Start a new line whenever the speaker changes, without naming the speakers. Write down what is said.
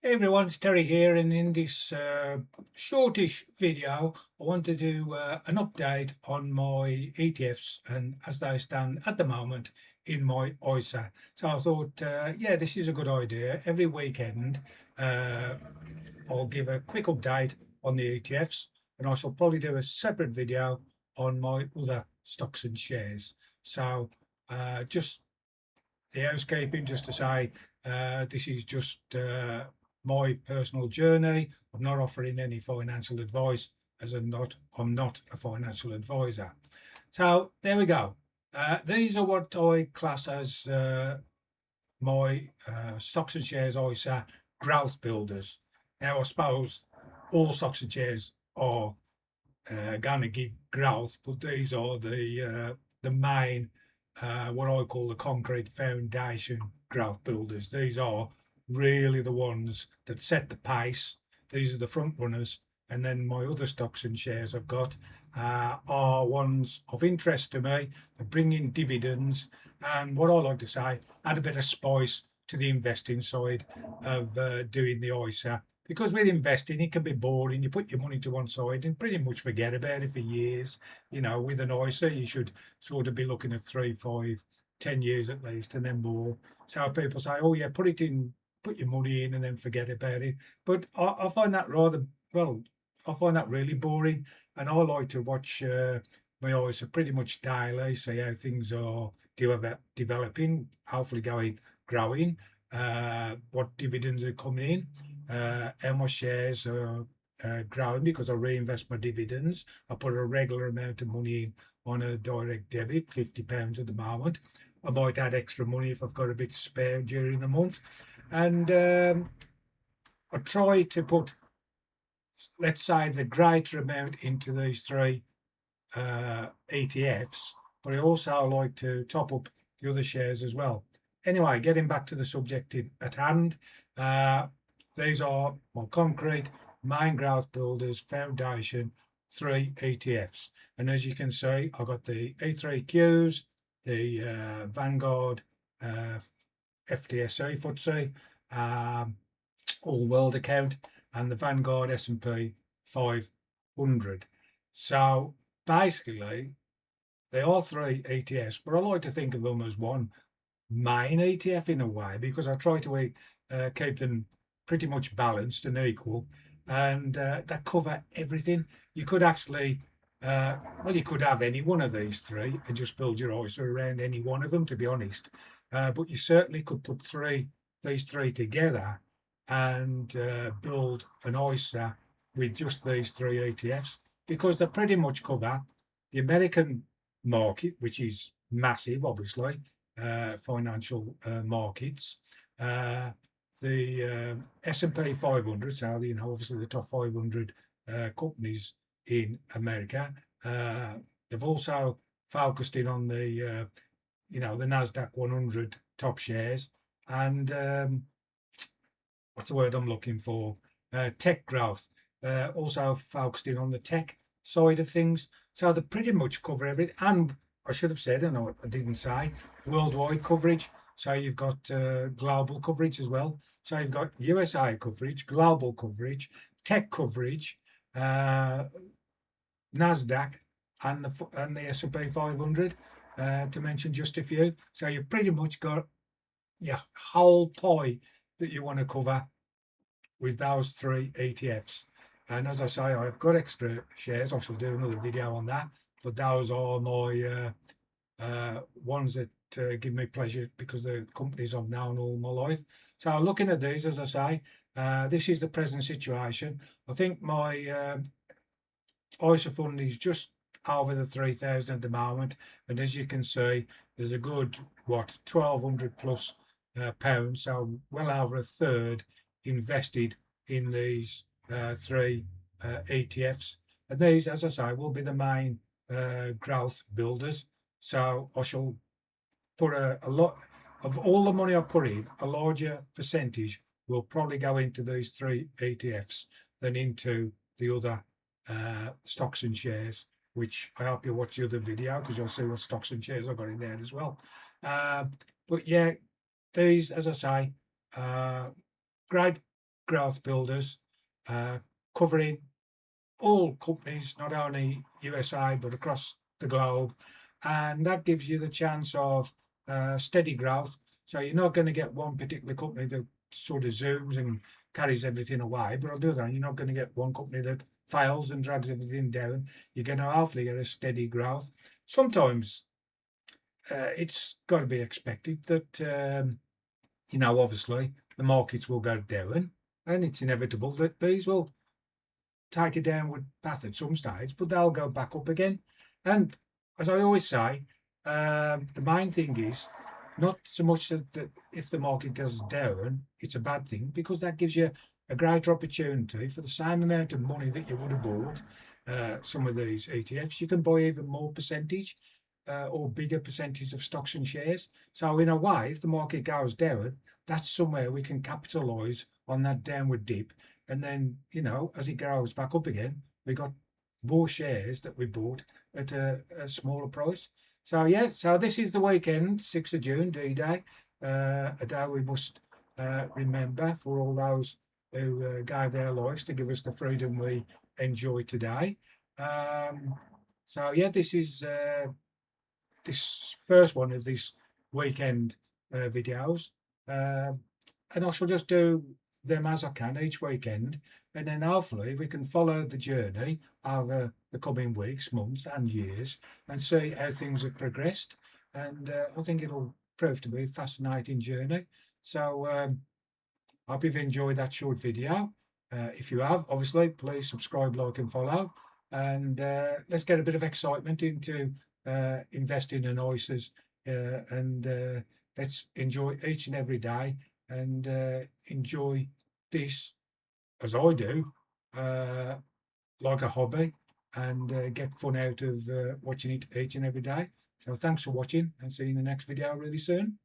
Hey everyone, it's Terry here, and in this shortish video, I want to do an update on my ETFs and as they stand at the moment in my ISA. So I thought, yeah, this is a good idea. Every weekend, uh, I'll give a quick update on the ETFs, and I shall probably do a separate video on my other stocks and shares. So just the housekeeping, just to say, this is just my personal journey. I'm not offering any financial advice, as I'm not a financial advisor. So there we go. These are what I class as my stocks and shares ISA growth builders. Now I suppose all stocks and shares are going to give growth, but these are the main, what I call the concrete foundation growth builders. These are really the ones that set the pace. These are the front runners, and then my other stocks and shares I've got are ones of interest to me that bring in dividends, and what I like to say, add a bit of spice to the investing side of doing the ISA, because with investing it can be boring. You put your money to one side and pretty much forget about it for years. With an ISA you should sort of be looking at 3, 5, 10 years at least, and then more. So people say, oh yeah, put your money in and then forget about it. But I find that I find that really boring, and I like to watch my ISA pretty much daily, see how things are developing, hopefully growing, what dividends are coming in, how my shares are growing because I reinvest my dividends. I put a regular amount of money in on a direct debit, £50 at the moment. I might add extra money if I've got a bit spare during the month. And I try to put, let's say, the greater amount into these three ETFs, but I also like to top up the other shares as well. Anyway, getting back to the subject at hand, these are my concrete main growth builders foundation 3 ETFs, and as you can see, I've got the E3Qs, the Vanguard FTSE FTSE all world account, and the Vanguard S&P 500. So basically, they are 3 ETFs, but I like to think of them as one main ETF in a way, because I try to keep them pretty much balanced and equal, and that cover everything. You could actually, you could have any one of these three and just build your ISA around any one of them, to be honest. But you certainly could put these three together and build an ISA with just these 3 ETFs, because they pretty much cover the American market, which is massive, obviously, financial markets, the S&P 500, so obviously the top 500 companies in America. They've also focused in on the the Nasdaq 100 top shares, and what's the word I'm looking for? Tech growth. Also focused in on the tech side of things. So they pretty much cover everything. And I should have said, and I didn't say, worldwide coverage. So you've got global coverage as well. So you've got USA coverage, global coverage, tech coverage, Nasdaq, and the S&P 500, to mention just a few. So you've pretty much got your whole pie that you want to cover with those 3 ETFs. And as I say, I've got extra shares. I shall do another video on that. But those are my ones that give me pleasure because the companies I've known all my life. So looking at these, as I say, this is the present situation. I think my ISA fund is just over the 3,000 at the moment, and as you can see, there's a good 1,200 plus pounds, so well over a third invested in these 3 ETFs. And these, as I say, will be the main growth builders. So I shall put a lot of all the money I put in, a larger percentage will probably go into these 3 ETFs than into the other stocks and shares, which I hope you watch the other video because you'll see what stocks and shares I've got in there as well. But yeah, these, as I say, great growth builders, covering all companies, not only USA but across the globe, and that gives you the chance of steady growth. So you're not going to get one particular company that sort of zooms and carries everything away, but on the other hand, you're not going to get one company that fails and drags everything down. You're going to hopefully get a steady growth. Sometimes it's got to be expected that obviously the markets will go down, and it's inevitable that these will take a downward path at some stage, but they'll go back up again. And as I always say, the main thing is not so much that if the market goes down, it's a bad thing, because that gives you a greater opportunity for the same amount of money that you would have bought some of these ETFs. You can buy even more percentage or bigger percentage of stocks and shares. So in a way, if the market goes down, that's somewhere we can capitalise on that downward dip. And then, as it goes back up again, we got more shares that we bought at a smaller price. So yeah, so this is the weekend, 6th of June, D-Day, a day we must remember for all those who gave their lives to give us the freedom we enjoy today. So yeah, this is this first one of this weekend videos, and I shall just do them as I can each weekend, and then hopefully we can follow the journey over the coming weeks, months and years, and see how things have progressed. And I think it'll prove to be a fascinating journey. So I hope you've enjoyed that short video. If you have, obviously, please subscribe, like and follow, and let's get a bit of excitement into investing in ISAs, and let's enjoy each and every day, and enjoy this as I do, like a hobby, and get fun out of watching it each and every day. So thanks for watching, and see you in the next video really soon.